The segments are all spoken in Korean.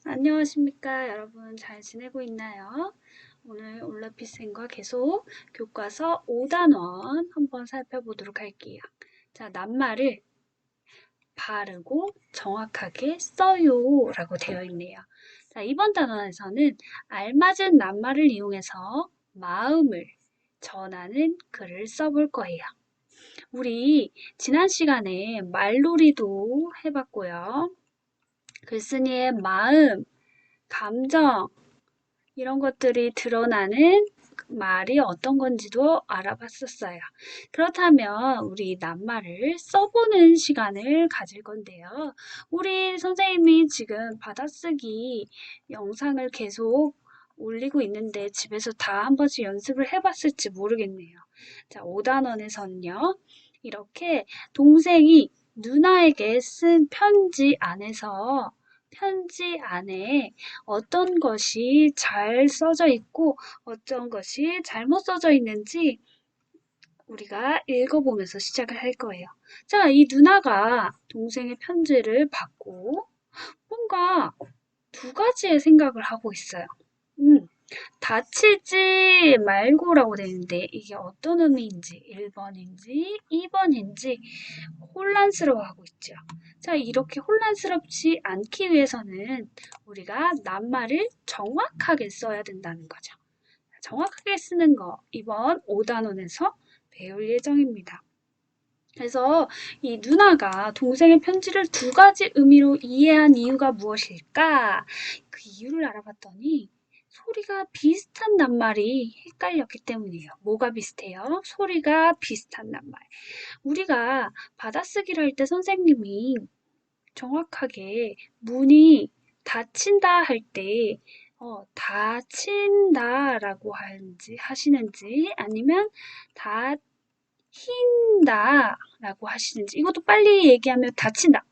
안녕하십니까 여러분, 잘 지내고 있나요? 오늘 올라피쌤과 계속 교과서 5단원 한번 살펴보도록 할게요. 자, 낱말을 바르고 정확하게 써요 라고 되어 있네요. 자, 이번 단원에서는 알맞은 낱말을 이용해서 마음을 전하는 글을 써볼 거예요. 우리 지난 시간에 말놀이도 해봤고요. 글쓴이의 마음, 감정, 이런 것들이 드러나는 말이 어떤 건지도 알아봤었어요. 그렇다면 우리 낱말을 써보는 시간을 가질 건데요. 우리 선생님이 지금 받아쓰기 영상을 계속 올리고 있는데 집에서 다 한 번씩 연습을 해봤을지 모르겠네요. 자, 5단원에서는요. 이렇게 동생이 누나에게 쓴 편지 안에 어떤 것이 잘 써져 있고 어떤 것이 잘못 써져 있는지 우리가 읽어보면서 시작을 할 거예요. 자, 이 누나가 동생의 편지를 받고 뭔가 두 가지의 생각을 하고 있어요. 음, 다치지 말고라고 되어 있는데 이게 어떤 의미인지 1번인지 2번인지 혼란스러워하고 있죠. 자, 이렇게 혼란스럽지 않기 위해서는 우리가 낱말을 정확하게 써야 된다는 거죠. 정확하게 쓰는 거 이번 5단원에서 배울 예정입니다. 그래서 이 누나가 동생의 편지를 두 가지 의미로 이해한 이유가 무엇일까? 그 이유를 알아봤더니 소리가 비슷한 낱말이 헷갈렸기 때문이에요. 뭐가 비슷해요? 소리가 비슷한 낱말. 우리가 받아쓰기를 할 때 선생님이 정확하게 문이 닫힌다 할 때, 닫힌다라고 하시는지 아니면 닫힌다라고 하시는지 이것도 빨리 얘기하면 닫힌다.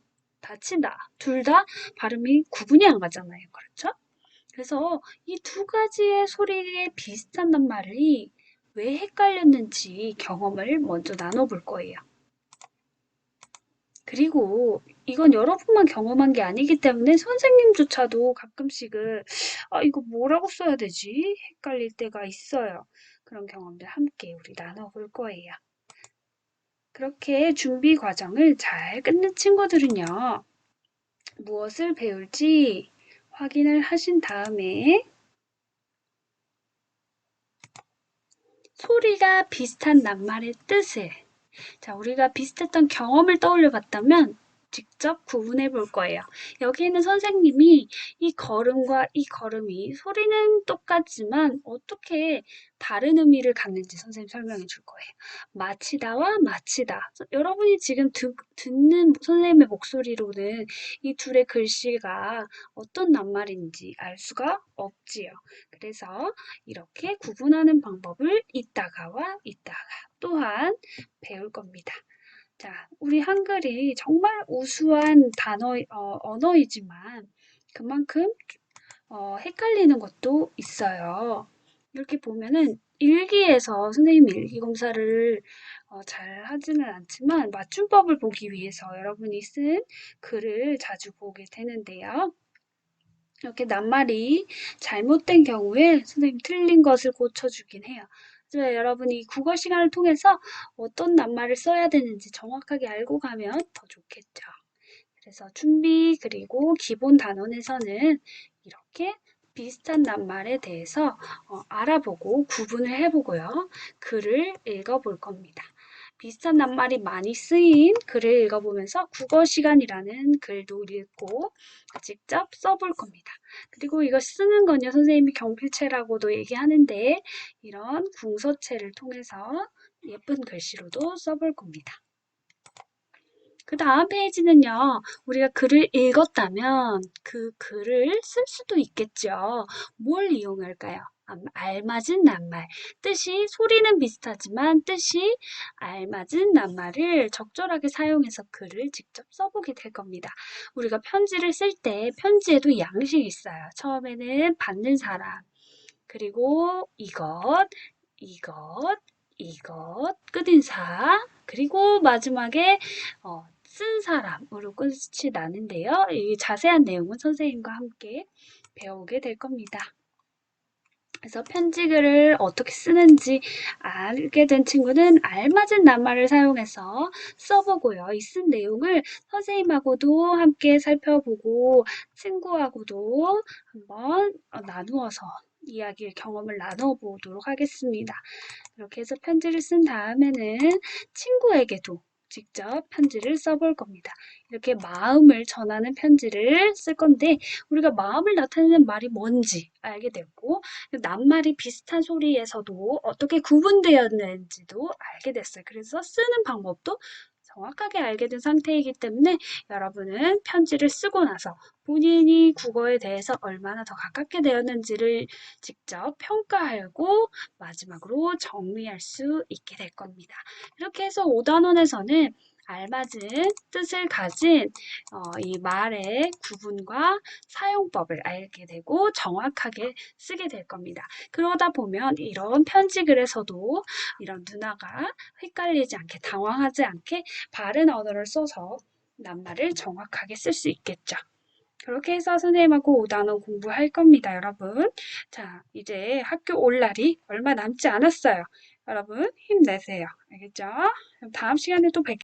둘 다 발음이 구분이 안 가잖아요. 그렇죠? 그래서 이 두 가지의 소리에 비슷한 말이 왜 헷갈렸는지 경험을 먼저 나눠볼 거예요. 그리고 이건 여러분만 경험한 게 아니기 때문에 선생님조차도 가끔씩은 이거 뭐라고 써야 되지? 헷갈릴 때가 있어요. 그런 경험들 함께 우리 나눠볼 거예요. 그렇게 준비 과정을 잘 끝낸 친구들은요. 무엇을 배울지 확인을 하신 다음에 소리가 비슷한 낱말의 뜻을 우리가 비슷했던 경험을 떠올려 봤다면 직접 구분해 볼 거예요. 여기에는 선생님이 이 걸음과 이 걸음이 소리는 똑같지만 어떻게 다른 의미를 갖는지 선생님 설명해 줄 거예요. 마치다와 마치다. 여러분이 지금 듣는 선생님의 목소리로는 이 둘의 글씨가 어떤 낱말인지 알 수가 없지요. 그래서 이렇게 구분하는 방법을 이따가와 이따가 또한 배울 겁니다. 자, 우리 한글이 정말 우수한 언어이지만 그만큼 헷갈리는 것도 있어요. 이렇게 보면은 일기에서 선생님이 일기 검사를 잘 하지는 않지만 맞춤법을 보기 위해서 여러분이 쓴 글을 자주 보게 되는데요. 이렇게 낱말이 잘못된 경우에 선생님 틀린 것을 고쳐주긴 해요. 그래서 여러분이 국어 시간을 통해서 어떤 낱말을 써야 되는지 정확하게 알고 가면 더 좋겠죠. 그래서 준비 그리고 기본 단원에서는 이렇게 비슷한 낱말에 대해서 알아보고 구분을 해보고요. 글을 읽어볼 겁니다. 비슷한 낱말이 많이 쓰인 글을 읽어보면서 국어 시간이라는 글도 읽고 직접 써볼 겁니다. 그리고 이거 쓰는 건요, 선생님이 경필체라고도 얘기하는데 이런 궁서체를 통해서 예쁜 글씨로도 써볼 겁니다. 그 다음 페이지는요, 우리가 글을 읽었다면 그 글을 쓸 수도 있겠죠. 뭘 이용할까요? 알맞은 낱말. 뜻이 소리는 비슷하지만 뜻이 알맞은 낱말을 적절하게 사용해서 글을 직접 써보게 될 겁니다. 우리가 편지를 쓸 때 편지에도 양식이 있어요. 처음에는 받는 사람, 그리고 이것, 끝인사, 그리고 마지막에 쓴 사람으로 끝이 나는데요. 이 자세한 내용은 선생님과 함께 배우게 될 겁니다. 그래서 편지글을 어떻게 쓰는지 알게 된 친구는 알맞은 낱말을 사용해서 써보고요. 이 쓴 내용을 선생님하고도 함께 살펴보고 친구하고도 한번 나누어서 이야기를 경험을 나눠보도록 하겠습니다. 이렇게 해서 편지를 쓴 다음에는 친구에게도 직접 편지를 써볼 겁니다. 이렇게 마음을 전하는 편지를 쓸 건데 우리가 마음을 나타내는 말이 뭔지 알게 됐고 낱말이 비슷한 소리에서도 어떻게 구분되었는지도 알게 됐어요. 그래서 쓰는 방법도 정확하게 알게 된 상태이기 때문에 여러분은 편지를 쓰고 나서 본인이 국어에 대해서 얼마나 더 가깝게 되었는지를 직접 평가하고 마지막으로 정리할 수 있게 될 겁니다. 이렇게 해서 5단원에서는 알맞은 뜻을 가진 이 말의 구분과 사용법을 알게 되고 정확하게 쓰게 될 겁니다. 그러다 보면 이런 편지글에서도 이런 누나가 헷갈리지 않게 당황하지 않게 바른 언어를 써서 낱말을 정확하게 쓸 수 있겠죠. 그렇게 해서 선생님하고 5단원 공부할 겁니다, 여러분. 자, 이제 학교 올 날이 얼마 남지 않았어요. 여러분, 힘내세요. 알겠죠? 그럼 다음 시간에 또 뵐게요.